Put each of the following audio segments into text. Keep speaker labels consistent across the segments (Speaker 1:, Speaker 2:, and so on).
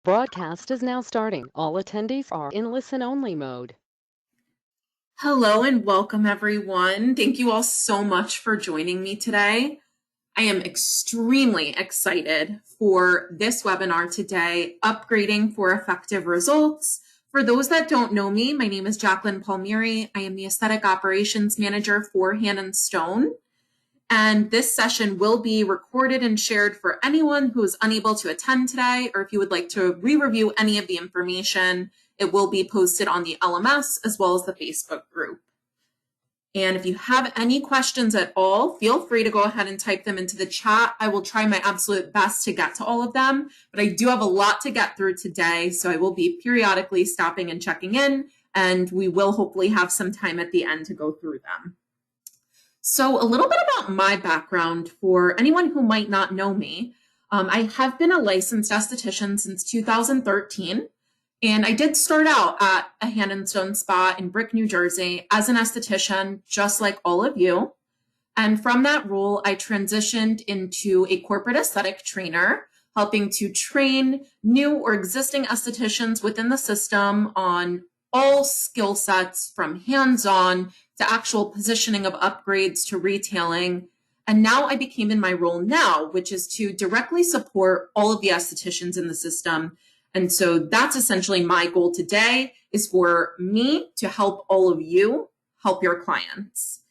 Speaker 1: Broadcast is now starting. All attendees are in listen-only mode.
Speaker 2: Hello and welcome, everyone. Thank you all so much for joining me today. I am extremely excited for this webinar today, Upgrading for Effective Results. For those that don't know me, my name is Jacqueline Palmieri. I am the Aesthetic Operations Manager for Hand & Stone. And this session will be recorded and shared for anyone who is unable to attend today, or if you would like to re-review any of the information, it will be posted on the LMS as well as the Facebook group. And if you have any questions at all, feel free to go ahead and type them into the chat. I will try my absolute best to get to all of them, but I do have a lot to get through today, so I will be periodically stopping and checking in, and we will hopefully have some time at the end to go through them. So a little bit about my background for anyone who might not know me. I have been a licensed esthetician since 2013, and I did start out at a Hand & Stone spa in Brick, New Jersey as an esthetician, just like all of you. And from that role, I transitioned into a corporate aesthetic trainer, helping to train new or existing estheticians within the system on all skill sets from hands-on to actual positioning of upgrades to retailing. And now I became in my role now, which is to directly support all of the estheticians in the system. And so that's essentially my goal today, is for me to help all of you help your clients.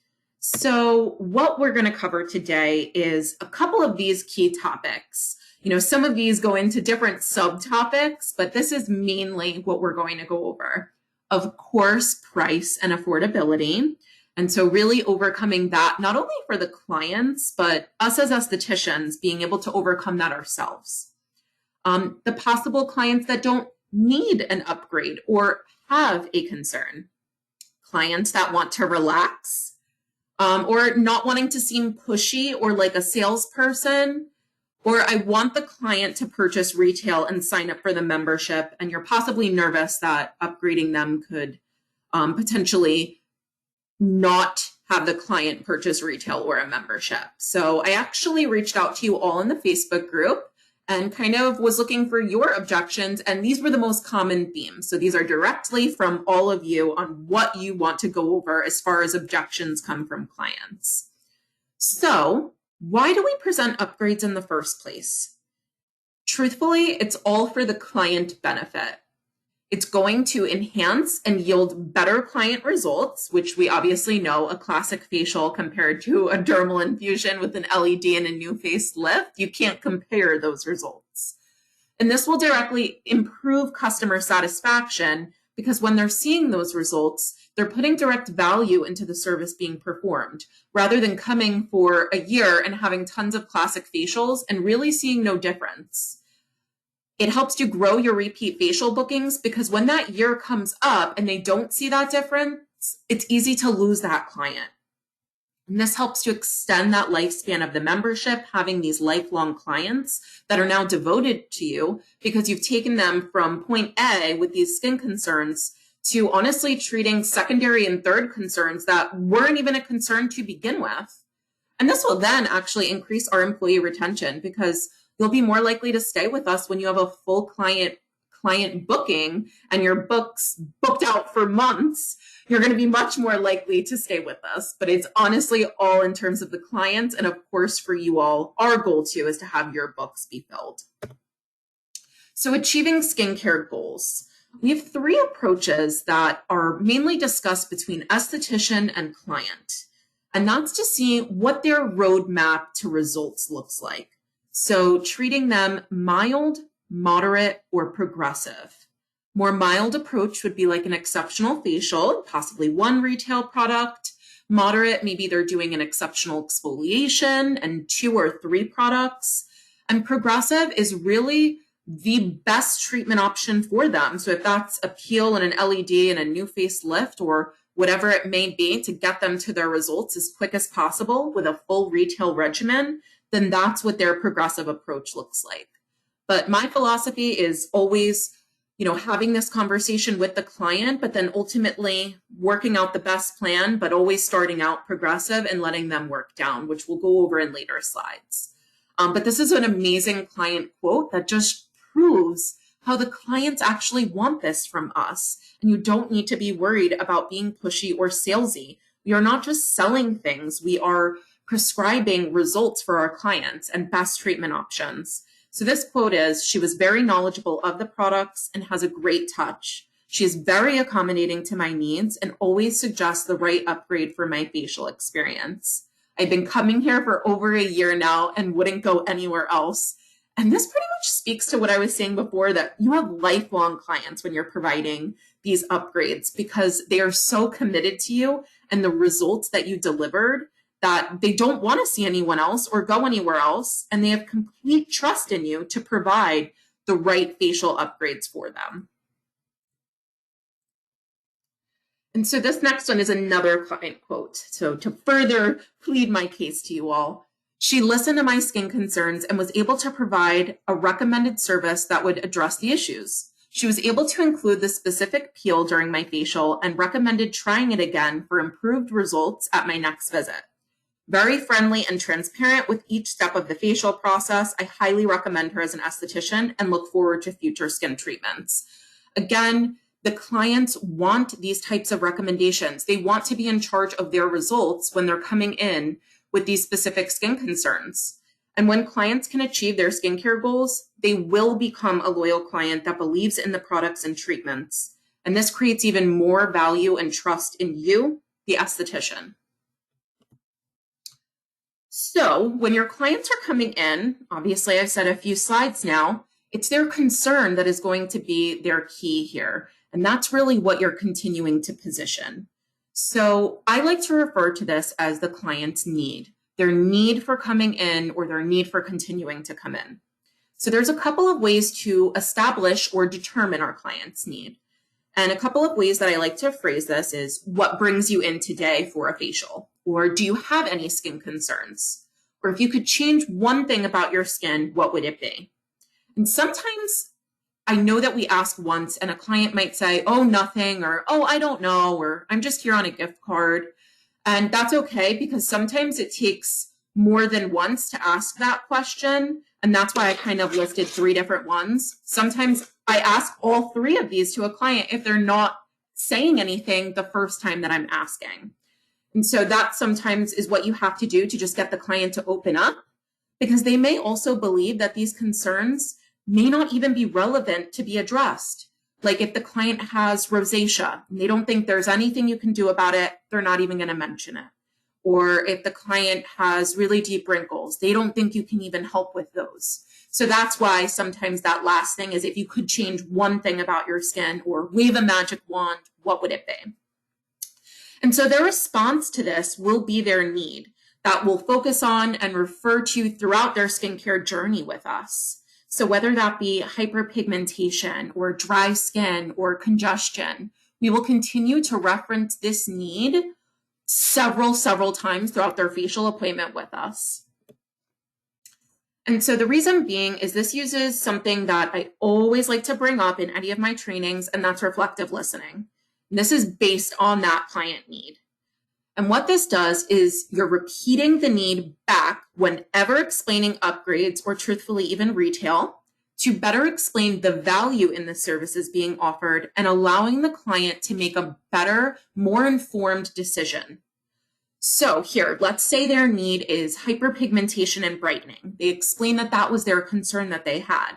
Speaker 2: So what we're going to cover today is a couple of these key topics. Some of these go into different subtopics, but this is mainly what we're going to go over. Of course, price and affordability. And so really overcoming that, not only for the clients, but us as estheticians being able to overcome that ourselves. The possible clients that don't need an upgrade or have a concern. Clients that want to relax or not wanting to seem pushy or like a salesperson. Or I want the client to purchase retail and sign up for the membership, and you're possibly nervous that upgrading them could potentially not have the client purchase retail or a membership. So I actually reached out to you all in the Facebook group and kind of was looking for your objections, and these were the most common themes. So these are directly from all of you on what you want to go over as far as objections come from clients. So why do we present upgrades in the first place? Truthfully, it's all for the client benefit. It's going to enhance and yield better client results, which we obviously know a classic facial compared to a dermal infusion with an LED and a new facelift. You can't compare those results. And this will directly improve customer satisfaction because when they're seeing those results, they're putting direct value into the service being performed rather than coming for a year and having tons of classic facials and really seeing no difference. It helps you grow your repeat facial bookings because when that year comes up and they don't see that difference, it's easy to lose that client. And this helps to extend that lifespan of the membership, having these lifelong clients that are now devoted to you because you've taken them from point A with these skin concerns to honestly treating secondary and third concerns that weren't even a concern to begin with. And this will then actually increase our employee retention because you'll be more likely to stay with us when you have a full client booking and your book's booked out for months. You're going to be much more likely to stay with us. But it's honestly all in terms of the clients. And of course, for you all, our goal too is to have your books be filled. So achieving skincare goals. We have three approaches that are mainly discussed between esthetician and client. And that's to see what their roadmap to results looks like. So treating them mild, moderate, or progressive. More mild approach would be like an exceptional facial, possibly one retail product. Moderate, maybe they're doing an exceptional exfoliation and 2 or 3 products. And progressive is really the best treatment option for them. So if that's a peel and an LED and a new facelift or whatever it may be to get them to their results as quick as possible with a full retail regimen, then that's what their progressive approach looks like. But my philosophy is always, having this conversation with the client, but then ultimately working out the best plan, but always starting out progressive and letting them work down, which we'll go over in later slides. But this is an amazing client quote that just proves how the clients actually want this from us. And you don't need to be worried about being pushy or salesy. We are not just selling things, we are prescribing results for our clients and best treatment options. So this quote is, she was very knowledgeable of the products and has a great touch. She is very accommodating to my needs and always suggests the right upgrade for my facial experience. I've been coming here for over a year now and wouldn't go anywhere else. And this pretty much speaks to what I was saying before, that you have lifelong clients when you're providing these upgrades because they are so committed to you and the results that you delivered that they don't want to see anyone else or go anywhere else. And they have complete trust in you to provide the right facial upgrades for them. And so this next one is another client quote. So to further plead my case to you all, she listened to my skin concerns and was able to provide a recommended service that would address the issues. She was able to include the specific peel during my facial and recommended trying it again for improved results at my next visit. Very friendly and transparent with each step of the facial process. I highly recommend her as an esthetician and look forward to future skin treatments. Again, the clients want these types of recommendations. They want to be in charge of their results when they're coming in with these specific skin concerns. And when clients can achieve their skincare goals, they will become a loyal client that believes in the products and treatments. And this creates even more value and trust in you, the esthetician. So when your clients are coming in, obviously I've said a few slides now, it's their concern that is going to be their key here. And that's really what you're continuing to position. So I like to refer to this as the client's need, their need for coming in or their need for continuing to come in. So there's a couple of ways to establish or determine our client's need. And a couple of ways that I like to phrase this is, what brings you in today for a facial? Or do you have any skin concerns? Or if you could change one thing about your skin, what would it be? And sometimes I know that we ask once and a client might say, oh, nothing, or, oh, I don't know, or I'm just here on a gift card. And that's okay, because sometimes it takes more than once to ask that question. And that's why I kind of listed 3 different ones. Sometimes I ask all 3 of these to a client if they're not saying anything the first time that I'm asking. And so that sometimes is what you have to do to just get the client to open up, because they may also believe that these concerns may not even be relevant to be addressed. Like if the client has rosacea and they don't think there's anything you can do about it, they're not even going to mention it. Or if the client has really deep wrinkles, they don't think you can even help with those. So that's why sometimes that last thing is, if you could change one thing about your skin or wave a magic wand, what would it be? And so their response to this will be their need that we'll focus on and refer to throughout their skincare journey with us. So whether that be hyperpigmentation or dry skin or congestion, we will continue to reference this need several times throughout their facial appointment with us. And so the reason being is this uses something that I always like to bring up in any of my trainings, and that's reflective listening. And this is based on that client need. And what this does is you're repeating the need back whenever explaining upgrades, or truthfully even retail, to better explain the value in the services being offered and allowing the client to make a better, more informed decision. So here, let's say their need is hyperpigmentation and brightening. They explained that that was their concern that they had.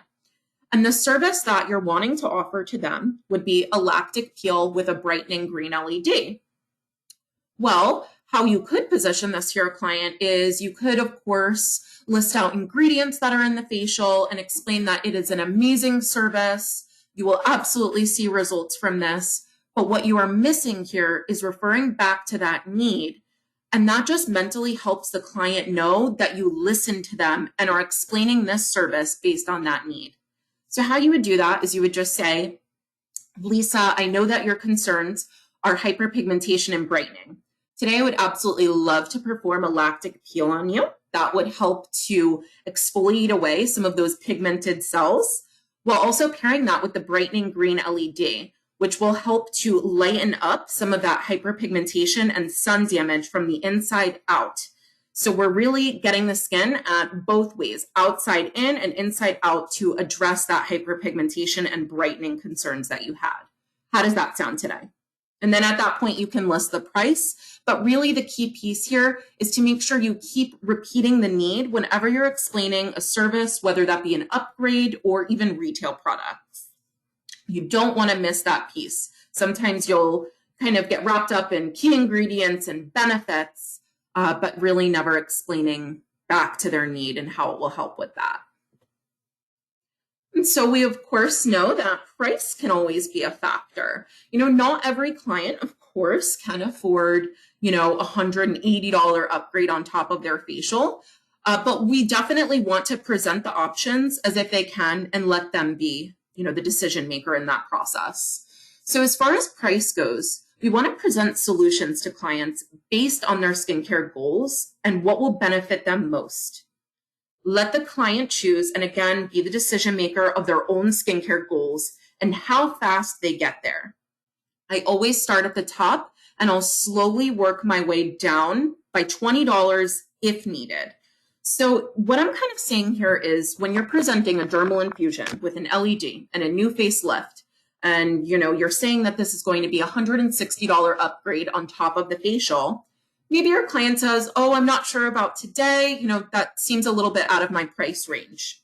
Speaker 2: And the service that you're wanting to offer to them would be a lactic peel with a brightening green LED. Well, how you could position this to your client is you could, of course, list out ingredients that are in the facial and explain that it is an amazing service. You will absolutely see results from this. But what you are missing here is referring back to that need. And that just mentally helps the client know that you listen to them and are explaining this service based on that need. So how you would do that is you would just say, Lisa, I know that your concerns are hyperpigmentation and brightening. Today, I would absolutely love to perform a lactic peel on you. That would help to exfoliate away some of those pigmented cells, while also pairing that with the brightening green LED, which will help to lighten up some of that hyperpigmentation and sun damage from the inside out. So we're really getting the skin at both ways, outside in and inside out, to address that hyperpigmentation and brightening concerns that you had. How does that sound today? And then at that point, you can list the price. But really the key piece here is to make sure you keep repeating the need whenever you're explaining a service, whether that be an upgrade or even retail products. You don't want to miss that piece. Sometimes you'll kind of get wrapped up in key ingredients and benefits, but really never explaining back to their need and how it will help with that. And so we, of course, know that price can always be a factor. Not every client, of course, can afford, $180 upgrade on top of their facial. But we definitely want to present the options as if they can and let them be, the decision maker in that process. So as far as price goes, we want to present solutions to clients based on their skincare goals and what will benefit them most. Let the client choose, and again, be the decision maker of their own skincare goals and how fast they get there. I always start at the top and I'll slowly work my way down by $20 if needed. So what I'm kind of saying here is when you're presenting a dermal infusion with an LED and a new facelift, and you're saying that this is going to be a $160 upgrade on top of the facial, maybe your client says, oh, I'm not sure about today. That seems a little bit out of my price range.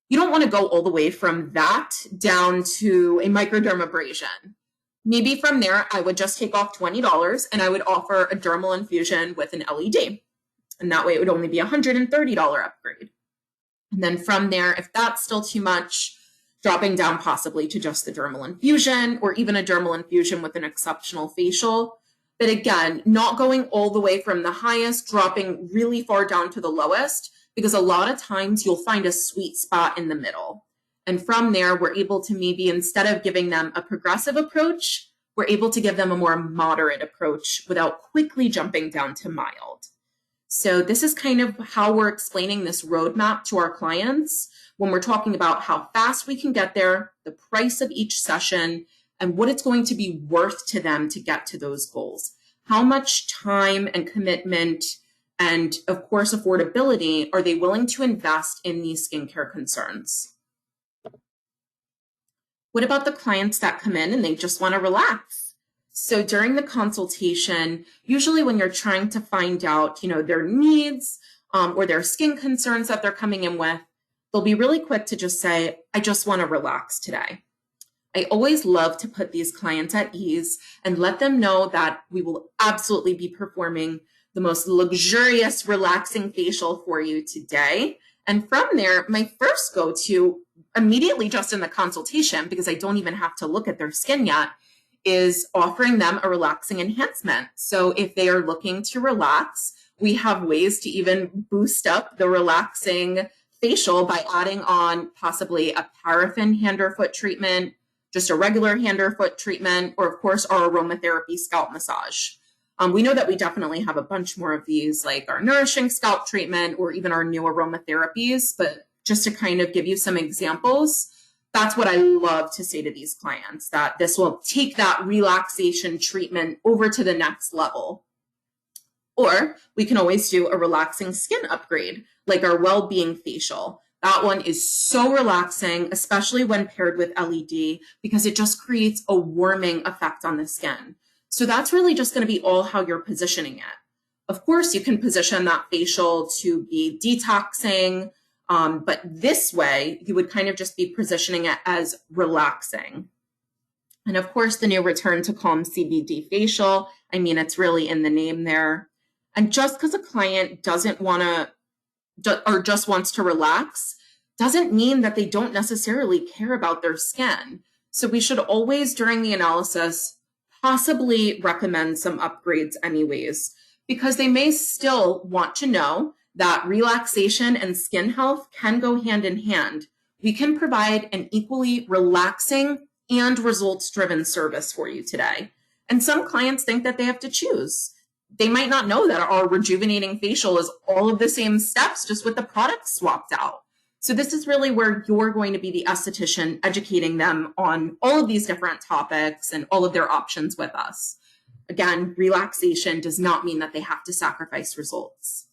Speaker 2: You don't want to go all the way from that down to a microdermabrasion. Maybe from there, I would just take off $20 and I would offer a dermal infusion with an LED. And that way it would only be a $130 upgrade. And then from there, if that's still too much, dropping down possibly to just the dermal infusion or even a dermal infusion with an exceptional facial. But again, not going all the way from the highest, dropping really far down to the lowest, because a lot of times you'll find a sweet spot in the middle. And from there, we're able to maybe, instead of giving them a progressive approach, we're able to give them a more moderate approach without quickly jumping down to mild. So this is kind of how we're explaining this roadmap to our clients when we're talking about how fast we can get there, the price of each session, and what it's going to be worth to them to get to those goals. How much time and commitment and, of course, affordability are they willing to invest in these skincare concerns? What about the clients that come in and they just want to relax? So during the consultation, usually when you're trying to find out, their needs or their skin concerns that they're coming in with, they'll be really quick to just say, I just want to relax today. I always love to put these clients at ease and let them know that we will absolutely be performing the most luxurious, relaxing facial for you today. And from there, my first go-to immediately just in the consultation, because I don't even have to look at their skin yet, is offering them a relaxing enhancement. So if they are looking to relax, we have ways to even boost up the relaxing facial by adding on possibly a paraffin hand or foot treatment, just a regular hand or foot treatment, or of course our aromatherapy scalp massage. We know that we definitely have a bunch more of these, like our nourishing scalp treatment or even our new aromatherapies, but just to kind of give you some examples, that's what I love to say to these clients, that this will take that relaxation treatment over to the next level. Or we can always do a relaxing skin upgrade, like our well-being facial. That one is so relaxing, especially when paired with LED, because it just creates a warming effect on the skin. So that's really just going to be all how you're positioning it. Of course, you can position that facial to be detoxing, but this way you would kind of just be positioning it as relaxing. And of course, the new Return to Calm CBD facial, it's really in the name there. And just because a client doesn't want to or just wants to relax doesn't mean that they don't necessarily care about their skin. So we should always, during the analysis, possibly recommend some upgrades anyways, because they may still want to know that relaxation and skin health can go hand in hand. We can provide an equally relaxing and results-driven service for you today. And some clients think that they have to choose. They might not know that our rejuvenating facial is all of the same steps, just with the products swapped out. So this is really where you're going to be the esthetician, educating them on all of these different topics and all of their options with us. Again, relaxation does not mean that they have to sacrifice results.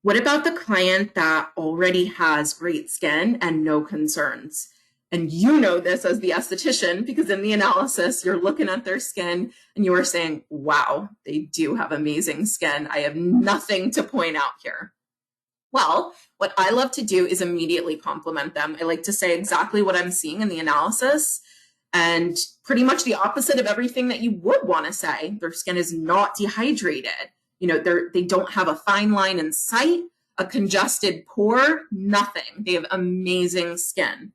Speaker 2: What about the client that already has great skin and no concerns? And you know this as the esthetician, because in the analysis, you're looking at their skin and you are saying, wow, they do have amazing skin. I have nothing to point out here. Well, what I love to do is immediately compliment them. I like to say exactly what I'm seeing in the analysis and pretty much the opposite of everything that you would want to say. Their skin is not dehydrated. You know, they don't have a fine line in sight, a congested pore, nothing. They have amazing skin.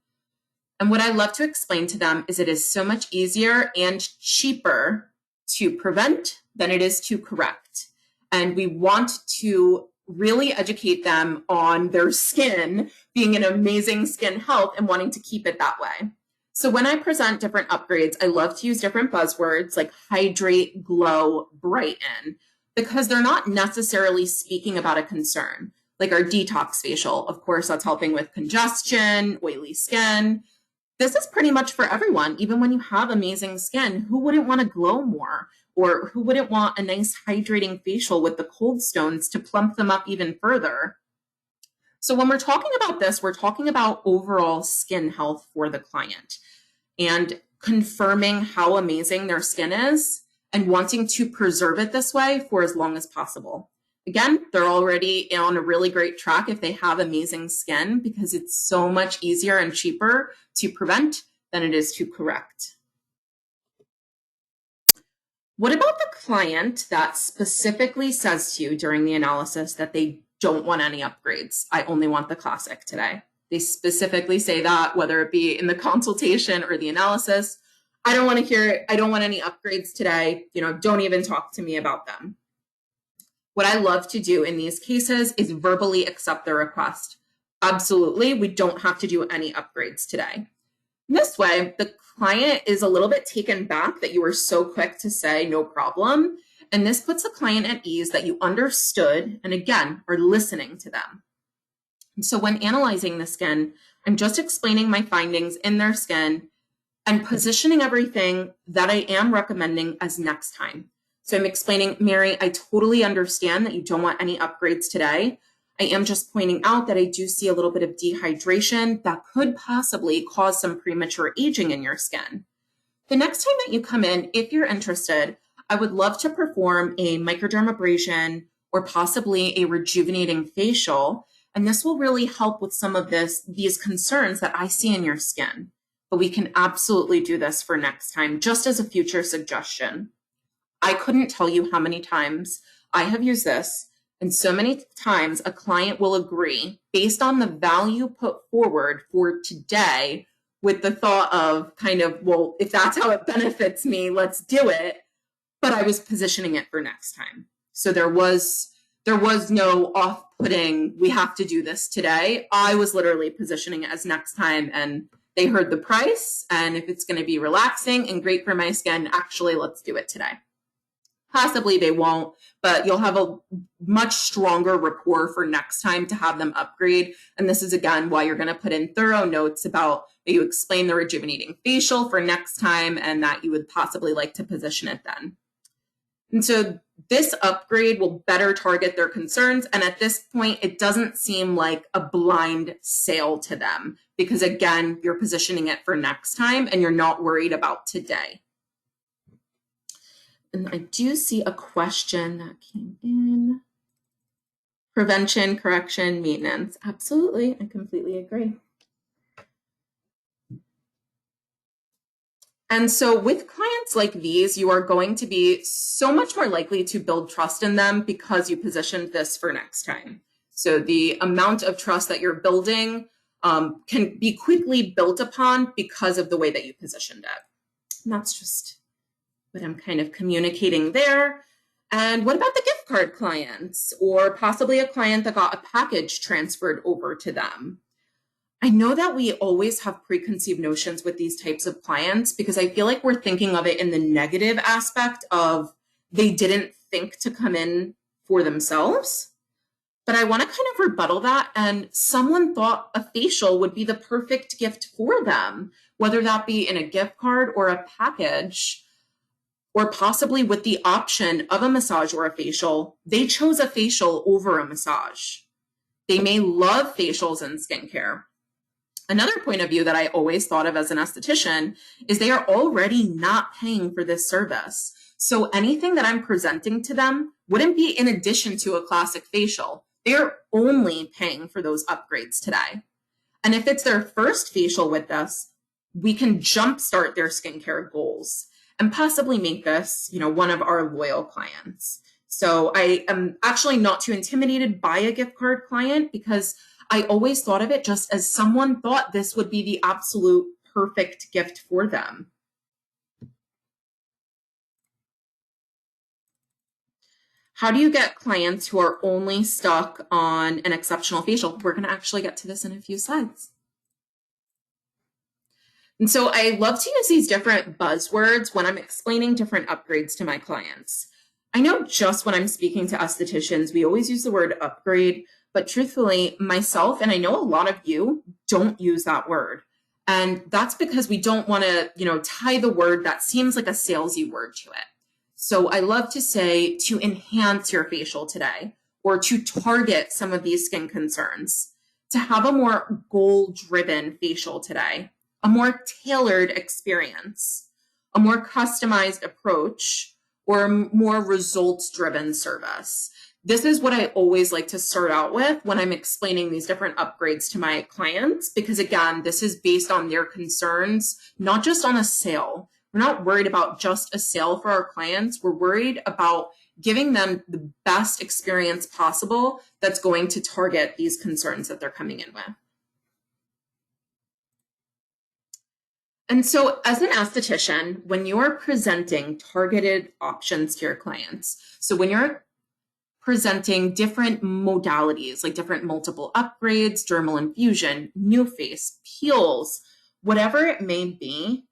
Speaker 2: And what I love to explain to them is it is so much easier and cheaper to prevent than it is to correct. And we want to really educate them on their skin being an amazing skin health and wanting to keep it that way. So when I present different upgrades, I love to use different buzzwords like hydrate, glow, brighten, because they're not necessarily speaking about a concern. Like our detox facial, of course, that's helping with congestion, oily skin. This is pretty much for everyone. Even when you have amazing skin, who wouldn't want to glow more? Or who wouldn't want a nice hydrating facial with the cold stones to plump them up even further? So when we're talking about this, we're talking about overall skin health for the client and confirming how amazing their skin is and wanting to preserve it this way for as long as possible. Again, they're already on a really great track if they have amazing skin because it's so much easier and cheaper to prevent than it is to correct. What about the client that specifically says to you during the analysis that they don't want any upgrades? I only want the classic today. They specifically say that, whether it be in the consultation or the analysis. I don't want to hear it. I don't want any upgrades today. You know, don't even talk to me about them. What I love to do in these cases is verbally accept their request. Absolutely, we don't have to do any upgrades today. This way, the client is a little bit taken back that you were so quick to say no problem. And this puts the client at ease that you understood and again, are listening to them. And so when analyzing the skin, I'm just explaining my findings in their skin and positioning everything that I am recommending as next time. So I'm explaining, Mary, I totally understand that you don't want any upgrades today. I am just pointing out that I do see a little bit of dehydration that could possibly cause some premature aging in your skin. The next time that you come in, if you're interested, I would love to perform a microdermabrasion or possibly a rejuvenating facial. And this will really help with some of these concerns that I see in your skin. But we can absolutely do this for next time, just as a future suggestion. I couldn't tell you how many times I have used this. And so many times a client will agree based on the value put forward for today with the thought of kind of, well, if that's how it benefits me, let's do it. But I was positioning it for next time. So there was no off-putting, we have to do this today. I was literally positioning it as next time and they heard the price. And if it's going to be relaxing and great for my skin, actually, let's do it today. Possibly they won't, but you'll have a much stronger rapport for next time to have them upgrade. And this is, again, why you're going to put in thorough notes about that you explain the rejuvenating facial for next time and that you would possibly like to position it then. And so this upgrade will better target their concerns. And at this point, it doesn't seem like a blind sale to them because, again, you're positioning it for next time and you're not worried about today. And I do see a question that came in. Prevention, correction, maintenance. Absolutely, I completely agree. And so with clients like these, you are going to be so much more likely to build trust in them because you positioned this for next time. So the amount of trust that you're building can be quickly built upon because of the way that you positioned it. And that's just what I'm kind of communicating there. And what about the gift card clients or possibly a client that got a package transferred over to them? I know that we always have preconceived notions with these types of clients because I feel like we're thinking of it in the negative aspect of they didn't think to come in for themselves. But I want to kind of rebuttal that. And someone thought a facial would be the perfect gift for them, whether that be in a gift card or a package, or possibly with the option of a massage or a facial. They chose a facial over a massage. They may love facials and skincare. Another point of view that I always thought of as an esthetician is they are already not paying for this service. So anything that I'm presenting to them wouldn't be in addition to a classic facial. They're only paying for those upgrades today. And if it's their first facial with us, we can jumpstart their skincare goals and possibly make this, one of our loyal clients. So I am actually not too intimidated by a gift card client because I always thought of it just as someone thought this would be the absolute perfect gift for them. How do you get clients who are only stuck on an exceptional facial? We're going to actually get to this in a few slides. And so I love to use these different buzzwords when I'm explaining different upgrades to my clients. I know just when I'm speaking to estheticians, we always use the word upgrade, but truthfully, myself, and I know a lot of you don't use that word. And that's because we don't want to, tie the word that seems like a salesy word to it. So I love to say to enhance your facial today, or to target some of these skin concerns, to have a more goal-driven facial today, a more tailored experience, a more customized approach, or a more results-driven service. This is what I always like to start out with when I'm explaining these different upgrades to my clients, because again, this is based on their concerns, not just on a sale. We're not worried about just a sale for our clients. We're worried about giving them the best experience possible that's going to target these concerns that they're coming in with. And so as an esthetician, when you're presenting targeted options to your clients, so when you're presenting different modalities, like different multiple upgrades, dermal infusion, new face, peels, whatever it may be,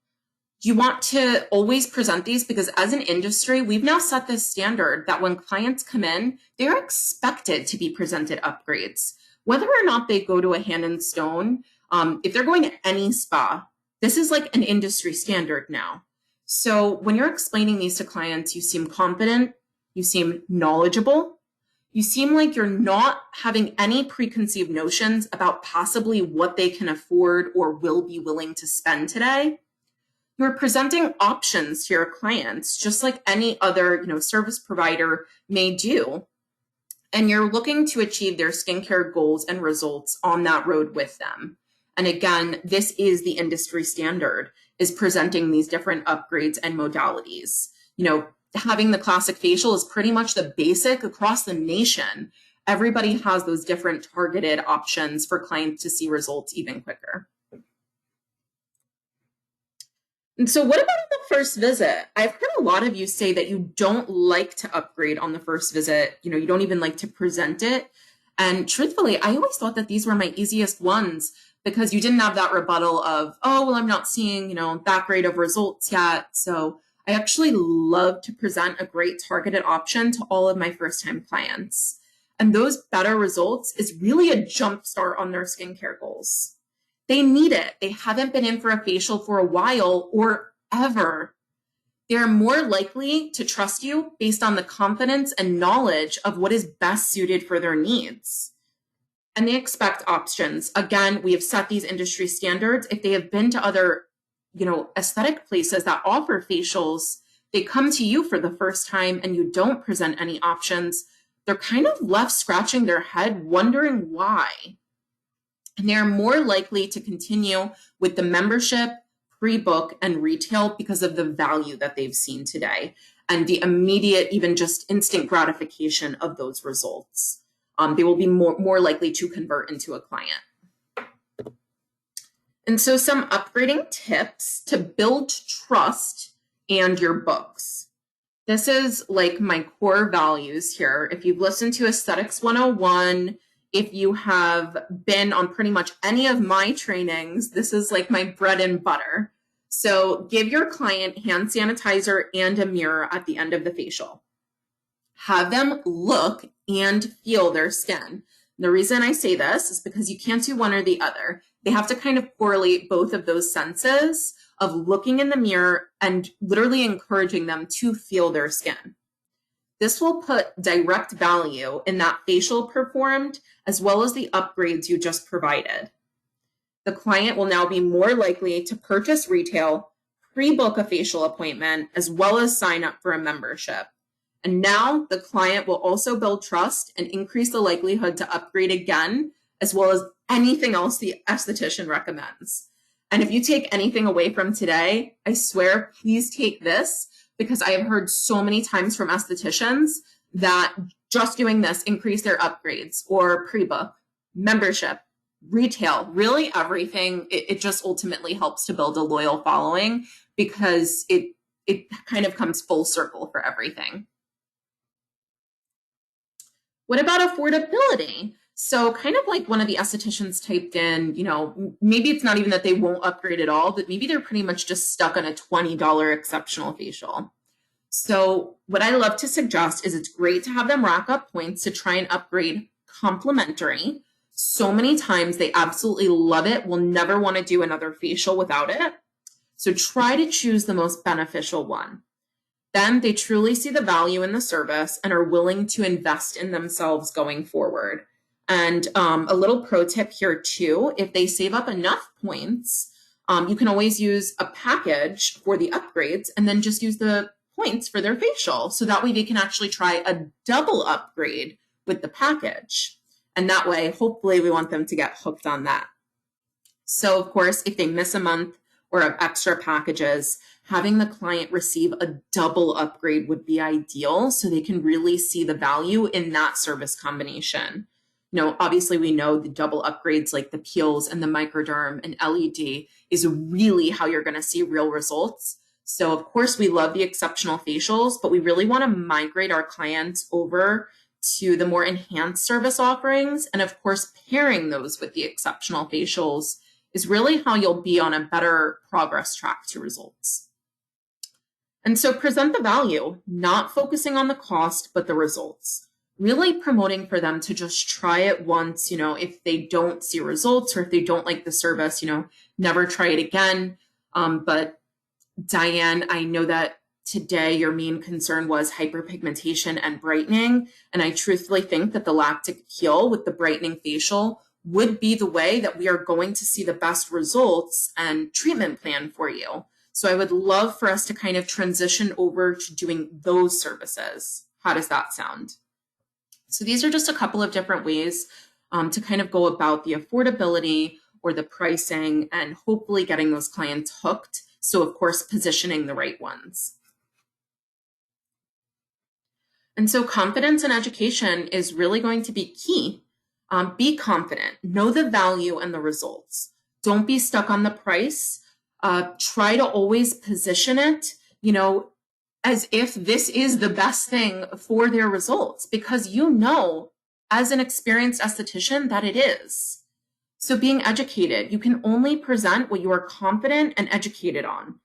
Speaker 2: you want to always present these because as an industry, we've now set this standard that when clients come in, they're expected to be presented upgrades. Whether or not they go to a Hand and Stone, if they're going to any spa, this is like an industry standard now. So when you're explaining these to clients, you seem confident, you seem knowledgeable, you seem like you're not having any preconceived notions about possibly what they can afford or will be willing to spend today. You're presenting options to your clients, just like any other, service provider may do. And you're looking to achieve their skincare goals and results on that road with them. And again, this is the industry standard, is presenting these different upgrades and modalities. Having the classic facial is pretty much the basic across the nation. Everybody has those different targeted options for clients to see results even quicker. And so what about on the first visit? I've heard a lot of you say that you don't like to upgrade on the first visit. You don't even like to present it. And truthfully, I always thought that these were my easiest ones because you didn't have that rebuttal of, oh, well, I'm not seeing, that great of results yet. So I actually love to present a great targeted option to all of my first-time clients. And those better results is really a jump start on their skincare goals. They need it. They haven't been in for a facial for a while or ever. They're more likely to trust you based on the confidence and knowledge of what is best suited for their needs. And they expect options. Again, we have set these industry standards. If they have been to other, aesthetic places that offer facials, they come to you for the first time and you don't present any options. They're kind of left scratching their head, wondering why. And they're more likely to continue with the membership, pre-book, and retail because of the value that they've seen today and the immediate, even just instant gratification of those results. They will be more likely to convert into a client. And so some upgrading tips to build trust and your books. This is like my core values here. If you've listened to Aesthetics 101, if you have been on pretty much any of my trainings, this is like my bread and butter. So give your client hand sanitizer and a mirror at the end of the facial. Have them look and feel their skin. The reason I say this is because you can't do one or the other. They have to kind of correlate both of those senses of looking in the mirror and literally encouraging them to feel their skin. This will put direct value in that facial performed as well as the upgrades you just provided. The client will now be more likely to purchase retail, pre-book a facial appointment, as well as sign up for a membership. And now the client will also build trust and increase the likelihood to upgrade again, as well as anything else the esthetician recommends. And if you take anything away from today, I swear, please take this, because I have heard so many times from estheticians that just doing this increase their upgrades or pre-book, membership, retail, really everything. It just ultimately helps to build a loyal following because it kind of comes full circle for everything. What about affordability? So kind of like one of the estheticians typed in, maybe it's not even that they won't upgrade at all, but maybe they're pretty much just stuck on a $20 exceptional facial. So what I love to suggest is it's great to have them rack up points to try and upgrade complimentary. So many times they absolutely love it, will never want to do another facial without it. So try to choose the most beneficial one. Then they truly see the value in the service and are willing to invest in themselves going forward. And a little pro tip here too, if they save up enough points, you can always use a package for the upgrades and then just use the points for their facial. So that way they can actually try a double upgrade with the package. And that way, hopefully we want them to get hooked on that. So of course, if they miss a month or have extra packages, having the client receive a double upgrade would be ideal so they can really see the value in that service combination. Obviously we know the double upgrades like the peels and the microderm and LED is really how you're going to see real results. So of course we love the exceptional facials, but we really want to migrate our clients over to the more enhanced service offerings. And of course, pairing those with the exceptional facials is really how you'll be on a better progress track to results. And so present the value, not focusing on the cost, but the results. Really promoting for them to just try it once, if they don't see results or if they don't like the service, never try it again. But Diane, I know that today your main concern was hyperpigmentation and brightening. And I truthfully think that the lactic heel with the brightening facial would be the way that we are going to see the best results and treatment plan for you. So I would love for us to kind of transition over to doing those services. How does that sound? So these are just a couple of different ways to kind of go about the affordability or the pricing and hopefully getting those clients hooked. So of course, positioning the right ones. And so confidence and education is really going to be key. Be confident, know the value and the results. Don't be stuck on the price. Try to always position it, as if this is the best thing for their results, because as an experienced esthetician that it is. So being educated, you can only present what you are confident and educated on.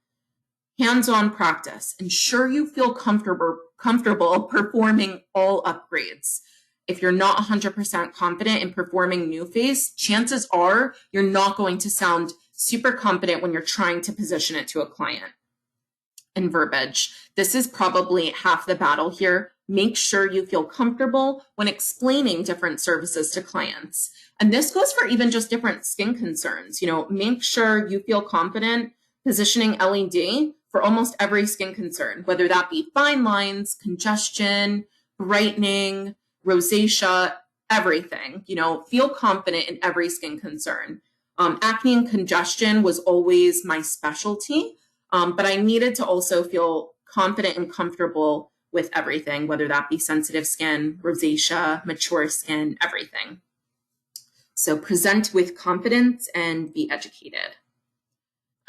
Speaker 2: Hands-on practice, ensure you feel comfortable performing all upgrades. If you're not 100% confident in performing new face, chances are you're not going to sound super confident when you're trying to position it to a client. And verbiage. This is probably half the battle here. Make sure you feel comfortable when explaining different services to clients. And this goes for even just different skin concerns. Make sure you feel confident positioning LED for almost every skin concern, whether that be fine lines, congestion, brightening, rosacea, everything. Feel confident in every skin concern. Acne and congestion was always my specialty. But I needed to also feel confident and comfortable with everything, whether that be sensitive skin, rosacea, mature skin, everything. So present with confidence and be educated.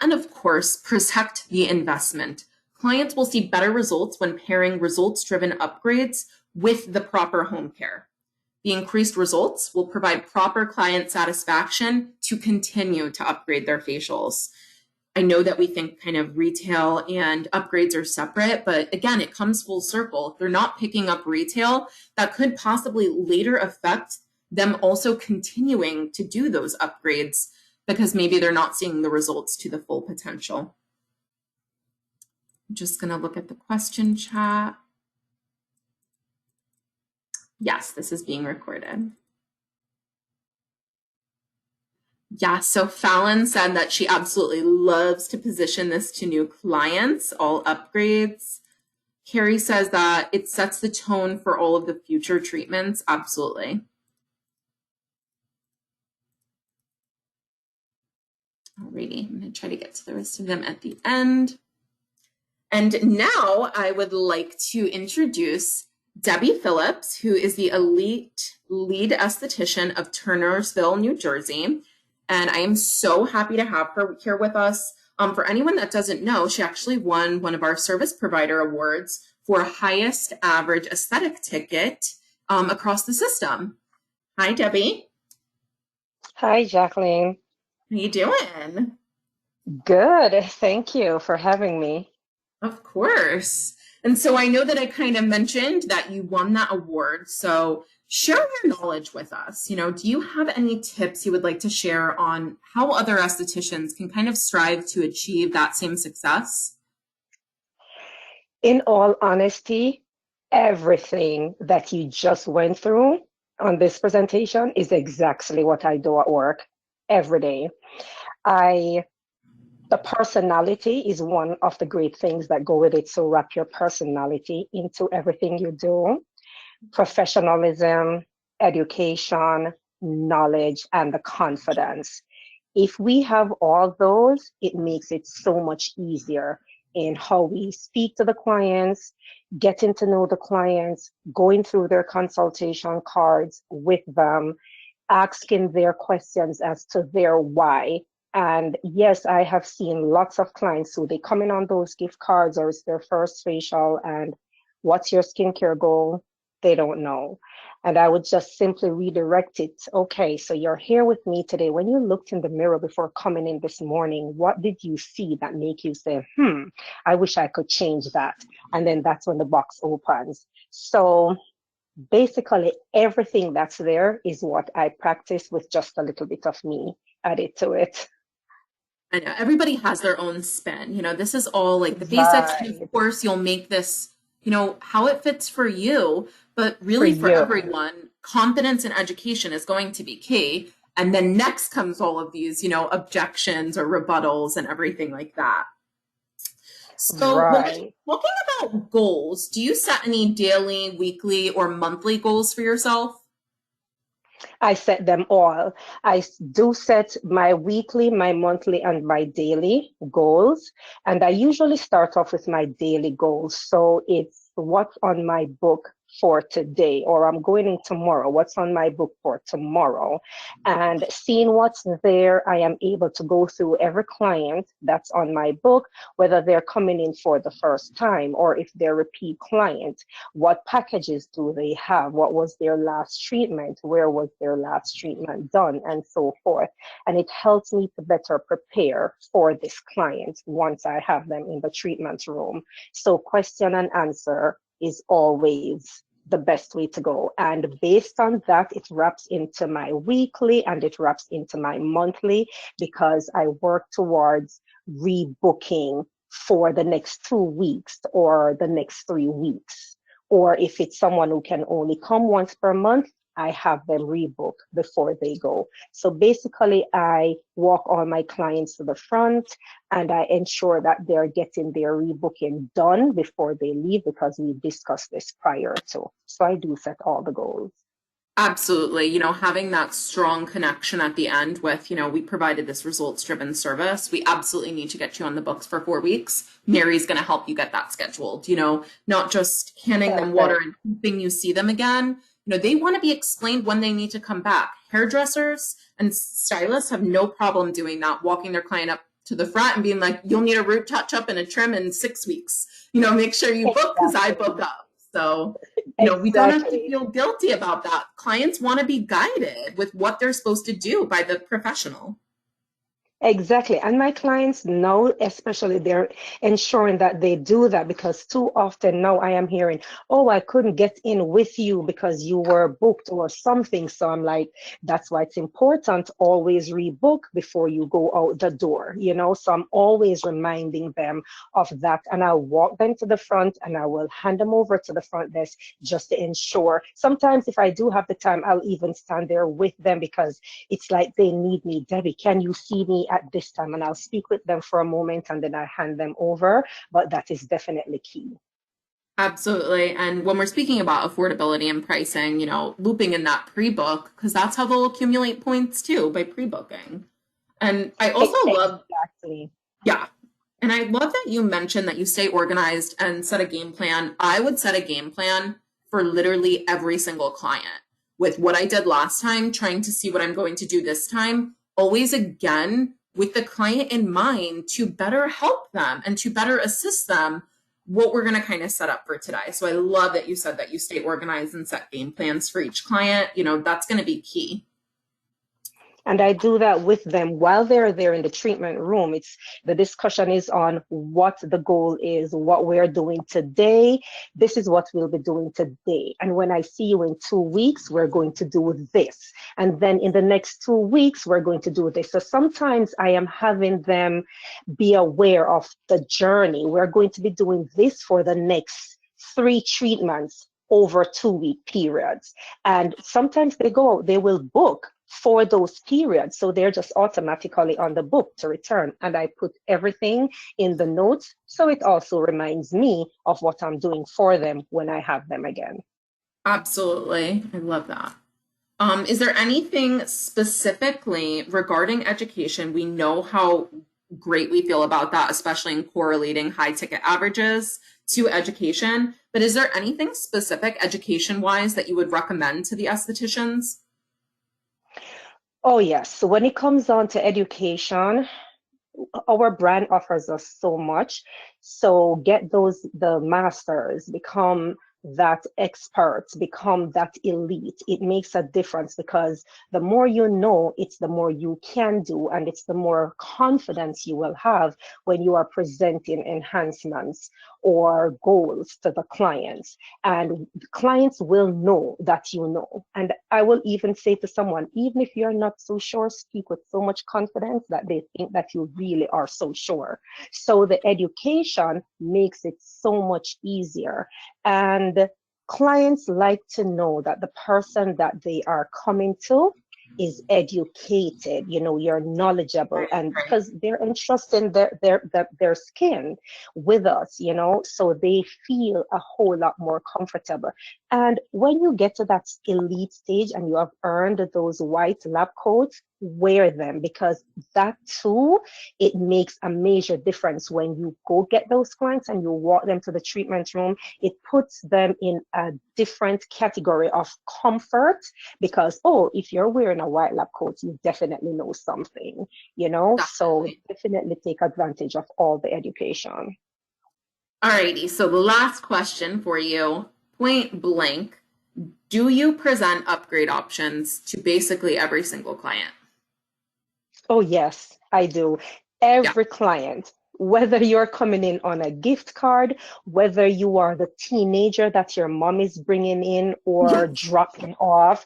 Speaker 2: And of course, protect the investment. Clients will see better results when pairing results-driven upgrades with the proper home care. The increased results will provide proper client satisfaction to continue to upgrade their facials. I know that we think kind of retail and upgrades are separate, but again, it comes full circle. If they're not picking up retail, that could possibly later affect them also continuing to do those upgrades because maybe they're not seeing the results to the full potential. I'm just going to look at the question chat. Yes, this is being recorded. Yeah, so Fallon said that she absolutely loves to position this to new clients, all upgrades. Carrie says that it sets the tone for all of the future treatments. Absolutely. Alrighty, I'm going to try to get to the rest of them at the end. And now I would like to introduce Debbie Phillips, who is the elite lead esthetician of Turnersville, New Jersey. And I am so happy to have her here with us. For anyone that doesn't know, she actually won one of our service provider awards for highest average aesthetic ticket across the system. Hi, Debbie.
Speaker 3: Hi, Jacqueline.
Speaker 2: How you doing?
Speaker 3: Good. Thank you for having me.
Speaker 2: Of course. And so I know that I kind of mentioned that you won that award. So share your knowledge with us. Do you have any tips you would like to share on how other estheticians can kind of strive to achieve that same success?
Speaker 3: In all honesty, everything that you just went through on this presentation is exactly what I do at work every day. The personality is one of the great things that go with it. So wrap your personality into everything you do. Professionalism, education, knowledge, and the confidence. If we have all those, it makes it so much easier in how we speak to the clients, getting to know the clients, going through their consultation cards with them, asking their questions as to their why. And yes, I have seen lots of clients who they come in on those gift cards or it's their first facial and what's your skincare goal? They don't know. And I would just simply redirect it. Okay, so you're here with me today. When you looked in the mirror before coming in this morning, what did you see that make you say, I wish I could change that? And then that's when the box opens. So basically everything that's there is what I practice with just a little bit of me added to it.
Speaker 2: I know everybody has their own spin. This is all like the basics. And
Speaker 3: Right.
Speaker 2: of course, you'll make this, how it fits for you. But
Speaker 3: For
Speaker 2: really, for
Speaker 3: you.
Speaker 2: everyone, confidence and education is going to be key. And then next comes all of these, objections or rebuttals and everything like that. So when
Speaker 3: Right.
Speaker 2: we're talking about goals, do you set any daily, weekly, or monthly goals for yourself?
Speaker 3: I set them all. Do set my weekly, my monthly, and my daily goals. And I usually start off with my daily goals. So it's what's on my book for today, or I'm going in tomorrow, what's on my book for tomorrow. And seeing what's there, I am able to go through every client that's on my book, whether they're coming in for the first time or if they're repeat client. What packages do they have? What was their last treatment? Where was their last treatment done? And so forth. And it helps me to better prepare for this client once I have them in the treatment room. So question and answer is always the best way to go. And based on that, it wraps into my weekly and it wraps into my monthly because I work towards rebooking for the next 2 weeks or the next 3 weeks. Or if it's someone who can only come once per month, I have them rebook before they go. So basically, I walk all my clients to the front and I ensure that they're getting their rebooking done before they leave because we discussed this prior to. So I do set all the goals.
Speaker 2: Absolutely. Having that strong connection at the end with, we provided this results driven service. We absolutely need to get you on the books for 4 weeks. Mary's going to help you get that scheduled, not just handing them water
Speaker 3: Perfect.
Speaker 2: and hoping you see them again. They want to be explained when they need to come back. Hairdressers and stylists have no problem doing that, walking their client up to the front and being like, you'll need a root touch up and a trim in 6 weeks. Make sure you book because I book
Speaker 3: Exactly.
Speaker 2: up. So we don't have to
Speaker 3: Exactly.
Speaker 2: feel guilty about that. Clients want to be guided with what they're supposed to do by the professional.
Speaker 3: Exactly. And my clients know, especially they're ensuring that they do that because too often now I am hearing, oh, I couldn't get in with you because you were booked or something. So I'm like, that's why it's important always rebook before you go out the door, you know? So I'm always reminding them of that. And I'll walk them to the front and I will hand them over to the front desk just to ensure. Sometimes if I do have the time, I'll even stand there with them because it's like they need me. Debbie, can you see me at this time? And I'll speak with them for a moment and then I hand them over. But that is definitely key.
Speaker 2: Absolutely. And when we're speaking about affordability and pricing, looping in that pre-book, because that's how they'll accumulate points too by pre-booking. And I also love,
Speaker 3: Exactly.
Speaker 2: yeah. And I love that you mentioned that you stay organized and set a game plan. I would set a game plan for literally every single client with what I did last time, trying to see what I'm going to do this time, always again with the client in mind to better help them and to better assist them what we're going to kind of set up for today. So I love that you said that you stay organized and set game plans for each client. That's going to be key.
Speaker 3: And I do that with them while they're there in the treatment room. It's the discussion is on what the goal is, what we're doing today. This is what we'll be doing today. And when I see you in 2 weeks, we're going to do this. And then in the next 2 weeks, we're going to do this. So sometimes I am having them be aware of the journey. We're going to be doing this for the next 3 treatments over 2 week periods. And sometimes they go out, they will book for those periods. So they're just automatically on the book to return. And I put everything in the notes. So it also reminds me of what I'm doing for them when I have them again.
Speaker 2: Absolutely. I love that. Is there anything specifically regarding education? We know how great we feel about that, especially in correlating high ticket averages to education. But is there anything specific education wise that you would recommend to the estheticians?
Speaker 3: Oh, yes. So when it comes on to education, our brand offers us so much. So get the masters, become that expert, become that elite. It makes a difference because the more you know, it's the more you can do, and it's the more confidence you will have when you are presenting enhancements or goals to the clients. And the clients will know that you know. And I will even say to someone, even if you're not so sure, speak with so much confidence that they think that you really are so sure. So the education makes it so much easier. And clients like to know that the person that they are coming to is educated, you're knowledgeable, and because they're entrusting their skin with us, so they feel a whole lot more comfortable. And when you get to that elite stage and you have earned those white lab coats, wear them, because that too, it makes a major difference when you go get those clients and you walk them to the treatment room. It puts them in a different category of comfort because, oh, if you're wearing a white lab coat, you definitely know something, so
Speaker 2: Definitely.
Speaker 3: definitely take advantage of all the education.
Speaker 2: Alrighty, so the last question for you, point blank, do you present upgrade options to basically every single client?
Speaker 3: Oh, yes, I do.
Speaker 2: Yeah.
Speaker 3: Every client, whether you're coming in on a gift card, whether you are the teenager that your mom is bringing in or
Speaker 2: Yes.
Speaker 3: dropping off,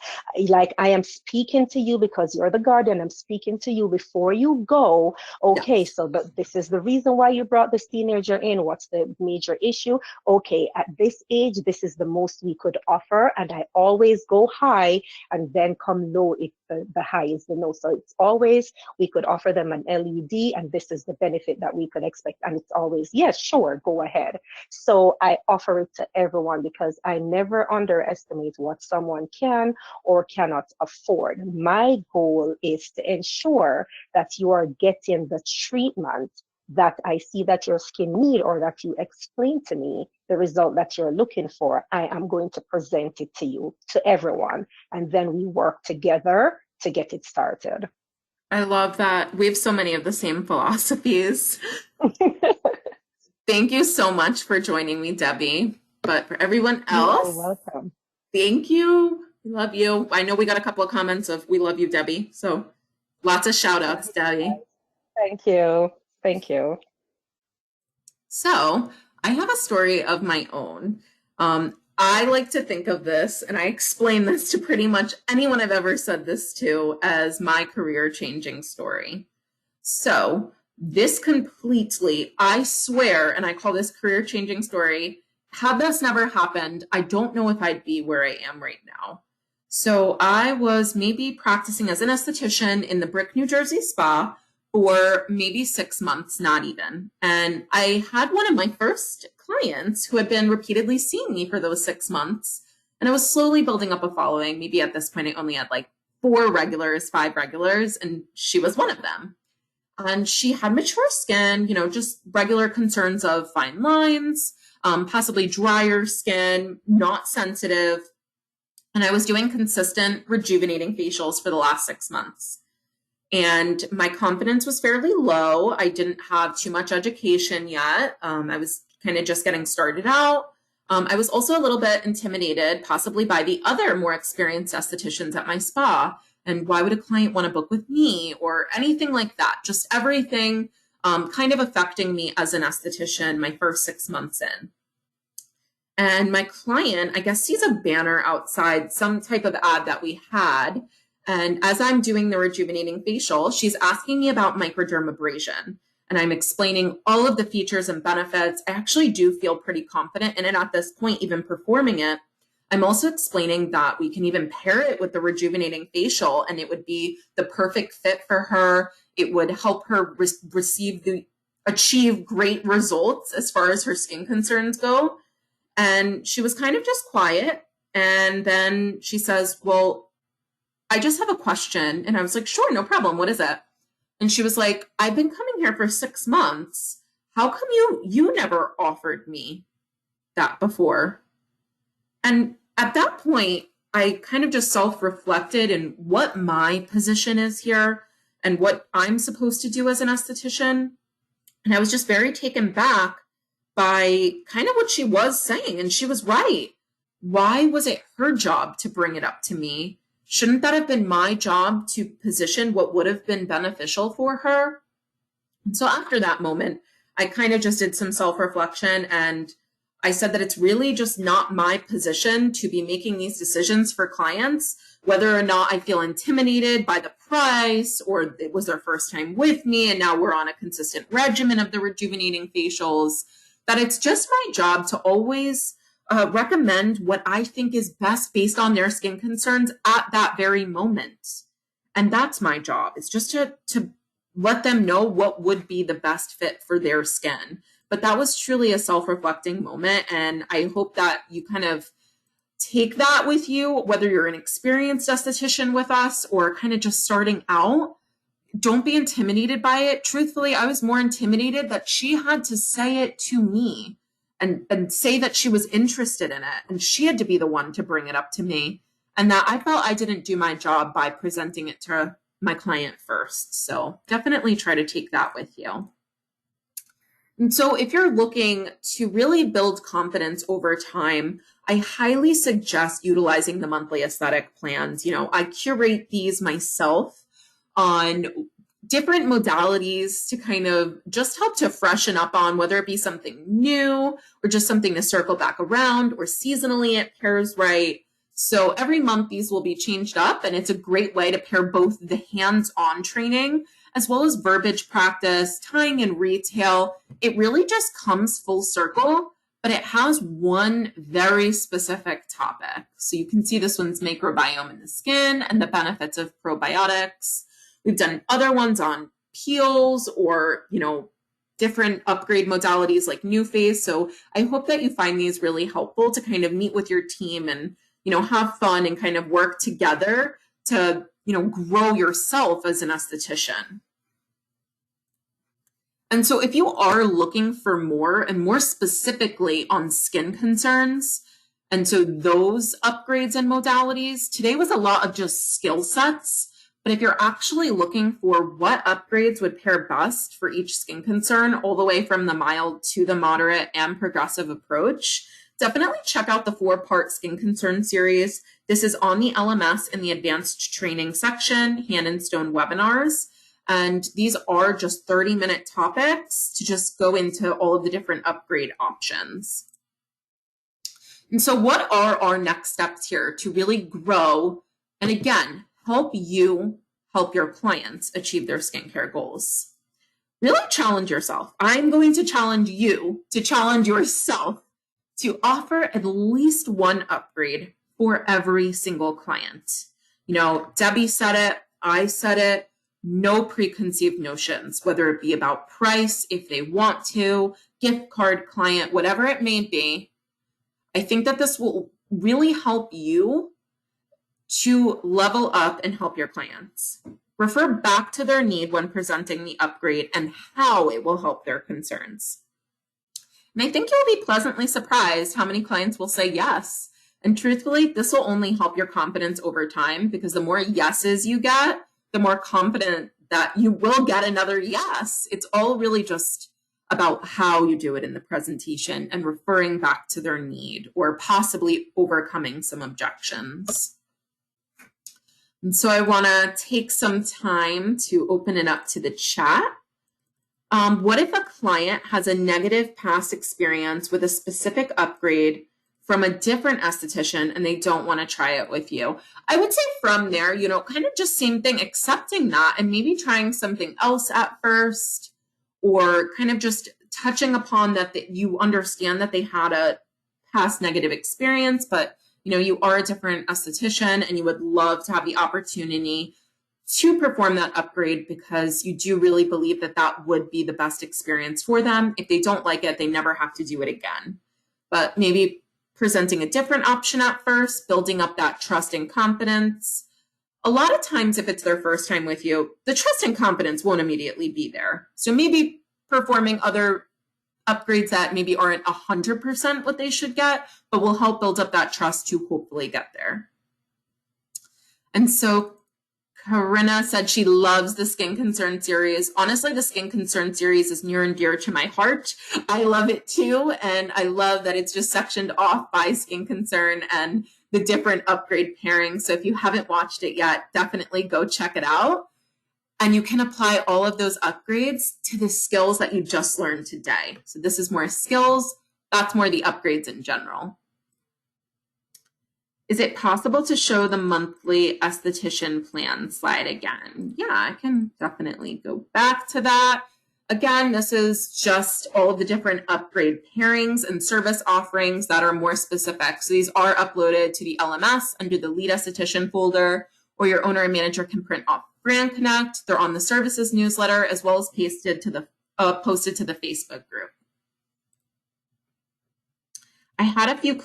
Speaker 3: like I am speaking to you because you're the guardian. I'm speaking to you before you go. Okay,
Speaker 2: Yes.
Speaker 3: so this is the reason why you brought this teenager in. What's the major issue? Okay, at this age, this is the most we could offer. And I always go high and then come low if the high is the no. So it's always we could offer them an LED, and this is the benefit that we could expect. And it's always, yes, sure, go ahead. So I offer it to everyone because I never underestimate what someone can or cannot afford. My goal is to ensure that you are getting the treatment that I see that your skin need or that you explain to me the result that you're looking for. I am going to present it to you, to everyone, and then we work together to get it started.
Speaker 2: I love that. We have so many of the same philosophies. Thank you so much for joining me, Debbie. But for everyone
Speaker 3: You are
Speaker 2: else,
Speaker 3: welcome.
Speaker 2: thank you. We love you. I know we got a couple of comments of we love you, Debbie. So lots of shout outs, Debbie.
Speaker 3: Thank you. Thank you.
Speaker 2: So I have a story of my own. I like to think of this, and I explain this to pretty much anyone I've ever said this to, as my career changing story. So this completely, I swear, and I call this career changing story, had this never happened, I don't know if I'd be where I am right now. So I was maybe practicing as an esthetician in the Brick, New Jersey spa for maybe 6 months, not even. And I had one of my first clients who had been repeatedly seeing me for those 6 months. And I was slowly building up a following. Maybe at this point, I only had like 4 regulars, 5 regulars, and she was one of them. And she had mature skin, just regular concerns of fine lines, possibly drier skin, not sensitive. And I was doing consistent rejuvenating facials for the last 6 months. And my confidence was fairly low. I didn't have too much education yet. I was kind of just getting started out. I was also a little bit intimidated, possibly by the other more experienced estheticians at my spa. And why would a client want to book with me or anything like that? Just everything kind of affecting me as an esthetician my first 6 months in. And my client, I guess, sees a banner outside some type of ad that we had. And as I'm doing the rejuvenating facial, she's asking me about microdermabrasion. And I'm explaining all of the features and benefits. I actually do feel pretty confident in it at this point, even performing it. I'm also explaining that we can even pair it with the rejuvenating facial and it would be the perfect fit for her. It would help her achieve great results as far as her skin concerns go. And she was kind of just quiet. And then she says, well, I just have a question. And I was like, sure, no problem. What is it? And she was like, I've been coming here for 6 months. How come you never offered me that before? And at that point, I kind of just self-reflected in what my position is here and what I'm supposed to do as an esthetician. And I was just very taken back by kind of what she was saying. And she was right. Why was it her job to bring it up to me? Shouldn't that have been my job to position what would have been beneficial for her? And so after that moment, I kind of just did some self-reflection and I said that it's really just not my position to be making these decisions for clients, whether or not I feel intimidated by the price or it was their first time with me and now we're on a consistent regimen of the rejuvenating facials, that it's just my job to always recommend what I think is best based on their skin concerns at that very moment. And that's my job. It's just to let them know what would be the best fit for their skin. But that was truly a self-reflecting moment. And I hope that you kind of take that with you, whether you're an experienced esthetician with us or kind of just starting out. Don't be intimidated by it. Truthfully, I was more intimidated that she had to say it to me and say that she was interested in it. And she had to be the one to bring it up to me. And that I felt I didn't do my job by presenting it to my client first. So definitely try to take that with you. And so if you're looking to really build confidence over time, I highly suggest utilizing the monthly aesthetic plans. I curate these myself on different modalities to kind of just help to freshen up on, whether it be something new or just something to circle back around, or seasonally it pairs right. So every month these will be changed up, and it's a great way to pair both the hands-on training as well as verbiage practice, tying in retail. It really just comes full circle, but it has one very specific topic. So you can see this one's microbiome in the skin and the benefits of probiotics. We've done other ones on peels or, different upgrade modalities like new phase. So I hope that you find these really helpful to kind of meet with your team and, have fun and kind of work together to, grow yourself as an esthetician. And so if you are looking for more and more specifically on skin concerns, and so those upgrades and modalities, today was a lot of just skill sets. But if you're actually looking for what upgrades would pair best for each skin concern, all the way from the mild to the moderate and progressive approach, definitely check out the 4-part skin concern series. This is on the LMS in the advanced training section, Hand and Stone webinars. And these are just 30-minute topics to just go into all of the different upgrade options. And so what are our next steps here to really grow and, again, help you help your clients achieve their skincare goals? Really challenge yourself. I'm going to challenge you to challenge yourself to offer at least one upgrade for every single client. You know, Debbie said it, I said it, no preconceived notions, whether it be about price, if they want to, gift card client, whatever it may be. I think that this will really help you to level up and help your clients. Refer back to their need when presenting the upgrade and how it will help their concerns. And I think you'll be pleasantly surprised how many clients will say yes. And truthfully, this will only help your confidence over time, because the more yeses you get, the more confident that you will get another yes. It's all really just about how you do it in the presentation and referring back to their need or possibly overcoming some objections. And so I want to take some time to open it up to the chat. What if a client has a negative past experience with a specific upgrade from a different esthetician and they don't want to try it with you? I would say from there, you know, kind of just same thing, accepting that and maybe trying something else at first, or kind of just touching upon that you understand that they had a past negative experience, but you know, you are a different esthetician and you would love to have the opportunity to perform that upgrade because you do really believe that that would be the best experience for them. If they don't like it, they never have to do it again. But maybe presenting a different option at first, building up that trust and confidence. A lot of times, if it's their first time with you, the trust and confidence won't immediately be there. So maybe performing other upgrades that maybe aren't 100% what they should get, but will help build up that trust to hopefully get there. And so Corinna said she loves the Skin Concern series. Honestly, the Skin Concern series is near and dear to my heart. I love it too. And I love that it's just sectioned off by Skin Concern and the different upgrade pairings. So if you haven't watched it yet, definitely go check it out. And you can apply all of those upgrades to the skills that you just learned today. So this is more skills. That's more the upgrades in general. Is it possible to show the monthly esthetician plan slide again? Yeah, I can definitely go back to that. Again, this is just all of the different upgrade pairings and service offerings that are more specific. So these are uploaded to the LMS under the lead esthetician folder, or your owner and manager can print off Brand Connect. They're on the services newsletter as well as posted to the Facebook group. I had a few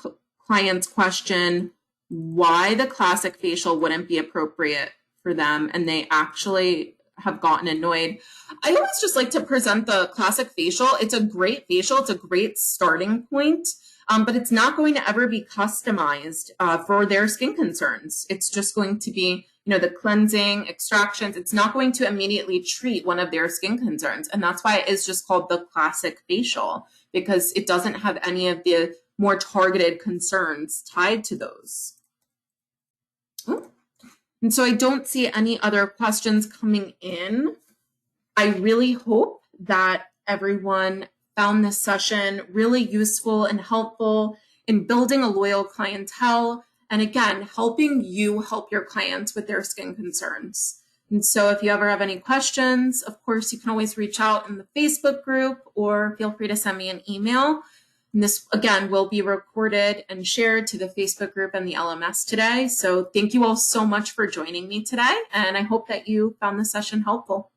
Speaker 2: clients question why the classic facial wouldn't be appropriate for them, and they actually have gotten annoyed. I always just like to present the classic facial. It's a great facial. It's a great starting point, but it's not going to ever be customized for their skin concerns. It's just going to be, you know, the cleansing, extractions. It's not going to immediately treat one of their skin concerns. And that's why it is just called the classic facial, because it doesn't have any of the more targeted concerns tied to those. Ooh. And so I don't see any other questions coming in. I really hope that everyone found this session really useful and helpful in building a loyal clientele. And again, helping you help your clients with their skin concerns. And so if you ever have any questions, of course, you can always reach out in the Facebook group or feel free to send me an email. And this, again, will be recorded and shared to the Facebook group and the LMS today. So thank you all so much for joining me today. And I hope that you found this session helpful.